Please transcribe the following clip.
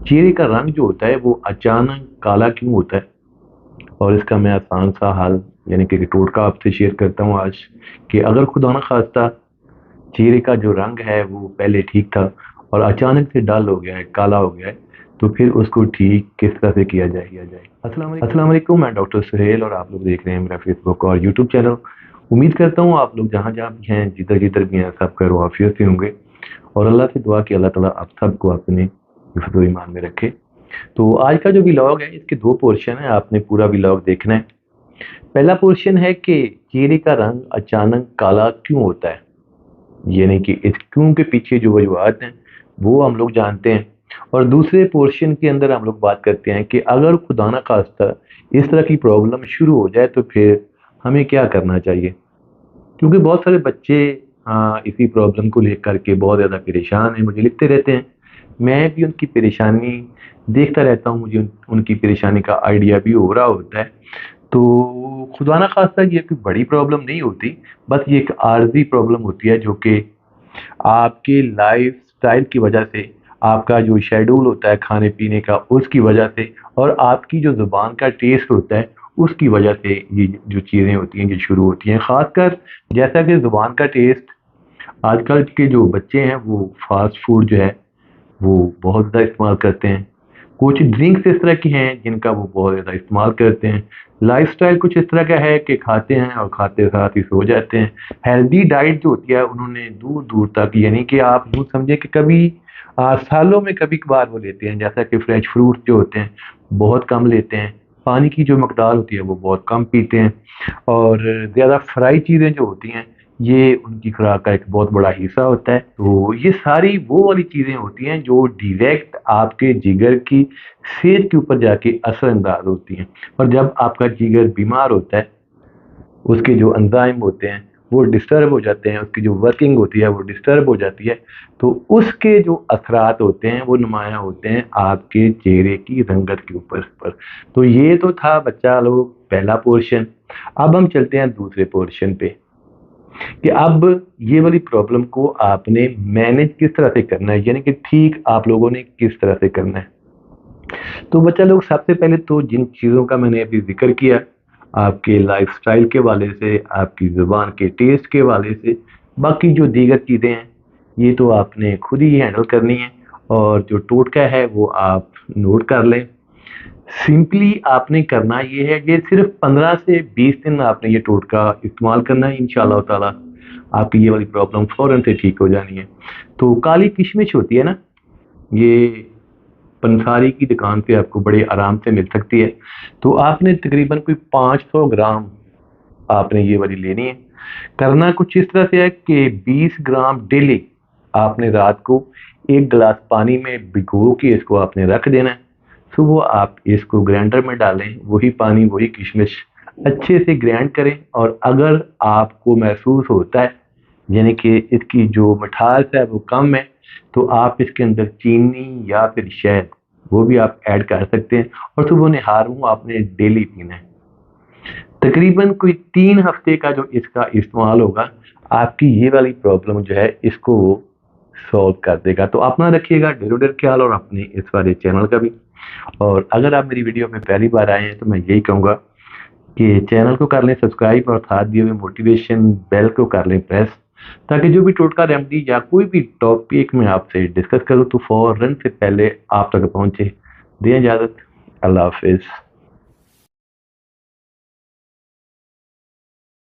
चेहरे का रंग जो होता है वो अचानक काला क्यों होता है, और इसका मैं आसान सा हल यानी कि टोटका आपसे शेयर करता हूँ आज। कि अगर खुदा न खास्ता चेहरे का जो रंग है वो पहले ठीक था और अचानक से डल हो गया है, काला हो गया है, तो फिर उसको ठीक किस तरह से किया जाए। अस्सलाम वालेकुम, मैं डॉक्टर सुहेल और आप लोग देख रहे हैं मेरा फेसबुक और यूट्यूब चैनल। उम्मीद करता हूँ आप लोग जहाँ जहाँ भी हैं, जिधर जिधर भी हैं, सब खैर आफियत से होंगे। और अल्लाह से दुआ कि अल्लाह ताला आप सबको अपने हिफ्ज़ व ईमान में रखे। तो आज का जो व्लॉग है इसके दो पोर्शन है, आपने पूरा व्लॉग देखना है। पहला पोर्शन है कि चेहरे का रंग अचानक काला क्यों होता है, यानी कि इस क्यों के पीछे जो वजूहत हैं वो हम लोग जानते हैं। और दूसरे पोर्शन के अंदर हम लोग बात करते हैं कि अगर खुदा ना खास्ता इस तरह की प्रॉब्लम शुरू हो जाए तो फिर हमें क्या करना चाहिए। क्योंकि बहुत सारे बच्चे इसी प्रॉब्लम को लेकर के बहुत ज़्यादा परेशान हैं, मुझे लिखते रहते हैं। मैं भी उनकी परेशानी देखता रहता हूँ, मुझे उनकी परेशानी का आइडिया भी हो रहा होता है। तो खुदा ना खास्ता ये कोई बड़ी प्रॉब्लम नहीं होती, बस ये एक आर्जी प्रॉब्लम होती है जो कि आपके लाइफ स्टाइल की वजह से, आपका जो शेड्यूल होता है खाने पीने का उसकी वजह से, और आपकी जो ज़ुबान का टेस्ट होता है उसकी वजह से ये जो चीज़ें होती हैं ये शुरू होती हैं। ख़ासकर जैसा कि ज़ुबान का टेस्ट, आजकल के जो बच्चे हैं वो फास्ट फूड जो है वो बहुत ज़्यादा इस्तेमाल करते हैं। कुछ ड्रिंक्स इस तरह की हैं जिनका वो बहुत ज़्यादा इस्तेमाल करते हैं। लाइफ़स्टाइल कुछ इस तरह का है कि खाते हैं और खाते साथ ही सो जाते हैं। हेल्दी डाइट जो होती है उन्होंने दूर-दूर तक, यानी कि आप यूँ समझिए कि कभी सालों में कभी-कभार वो लेते हैं, जैसा कि फ्रेश फ्रूट जो होते हैं बहुत कम लेते हैं। पानी की जो मकदार होती है वो बहुत कम पीते हैं। और ज़्यादा फ्राई चीज़ें जो होती हैं ये उनकी खुराक का एक बहुत बड़ा हिस्सा होता है। तो ये सारी वो वाली चीज़ें होती हैं जो डायरेक्ट आपके जिगर की सेहत के ऊपर जाके असरअंदाज होती हैं। और जब आपका जिगर बीमार होता है, उसके जो एंजाइम होते हैं वो डिस्टर्ब हो जाते हैं, उसकी जो वर्किंग होती है वो डिस्टर्ब हो जाती है, तो उसके जो असरात होते हैं वो नुमायाँ होते हैं आपके चेहरे की रंगत के ऊपर। तो ये तो था बच्चा लोग पहला पोर्शन। अब हम चलते हैं दूसरे पोर्शन पे कि अब ये वाली प्रॉब्लम को आपने मैनेज किस तरह से करना है, यानी कि ठीक आप लोगों ने किस तरह से करना है। तो बच्चा लोग सबसे पहले तो जिन चीज़ों का मैंने अभी ज़िक्र किया, आपके लाइफ़स्टाइल के हवाले से, आपकी ज़ुबान के टेस्ट के हवाले से, बाकी जो दीगर चीज़ें हैं, ये तो आपने खुद ही हैंडल करनी है। और जो टोटका है वो आप नोट कर लें। सिंपली आपने करना ये है कि सिर्फ़ 15 से 20 दिन आपने ये टोटका इस्तेमाल करना है, इंशाअल्लाह ताला आपकी ये वाली प्रॉब्लम फ़ौरन से ठीक हो जानी है। तो काली किशमिश होती है ना, ये पंसारी की दुकान पे आपको बड़े आराम से मिल सकती है। तो आपने तकरीबन कोई 500 ग्राम आपने ये वाली लेनी है। करना कुछ इस तरह से है कि 20 ग्राम डेली आपने रात को 1 गिलास पानी में भिगो के इसको आपने रख देना है। सुबह आप इसको ग्राइंडर में डालें, वही पानी वही किशमिश अच्छे से ग्राइंड करें। और अगर आपको महसूस होता है यानी कि इसकी जो मिठास है वो कम है, तो आप इसके अंदर चीनी या फिर शहद वो भी आप ऐड कर सकते हैं। और सुबह नहार मुँह आपने डेली पीना है। तकरीबन कोई 3 हफ्ते का जो इसका इस्तेमाल होगा, आपकी ये वाली प्रॉब्लम जो है इसको वो सॉल्व कर देगा। तो अपना रखिएगा ढेरों ख्याल और अपने इस वाले चैनल का भी। और अगर आप मेरी वीडियो में पहली बार आए हैं तो मैं यही कहूँगा कि चैनल को कर लें सब्सक्राइब और साथ दिए हुए मोटिवेशन बेल को कर लें प्रेस, ताकि जो भी टोटका रेमेडी या कोई भी टॉपिक मैं आपसे डिस्कस करूँ तो फौरन से पहले आप तक पहुँचे। दें इजाज़त। अल्लाह हाफ़िज़।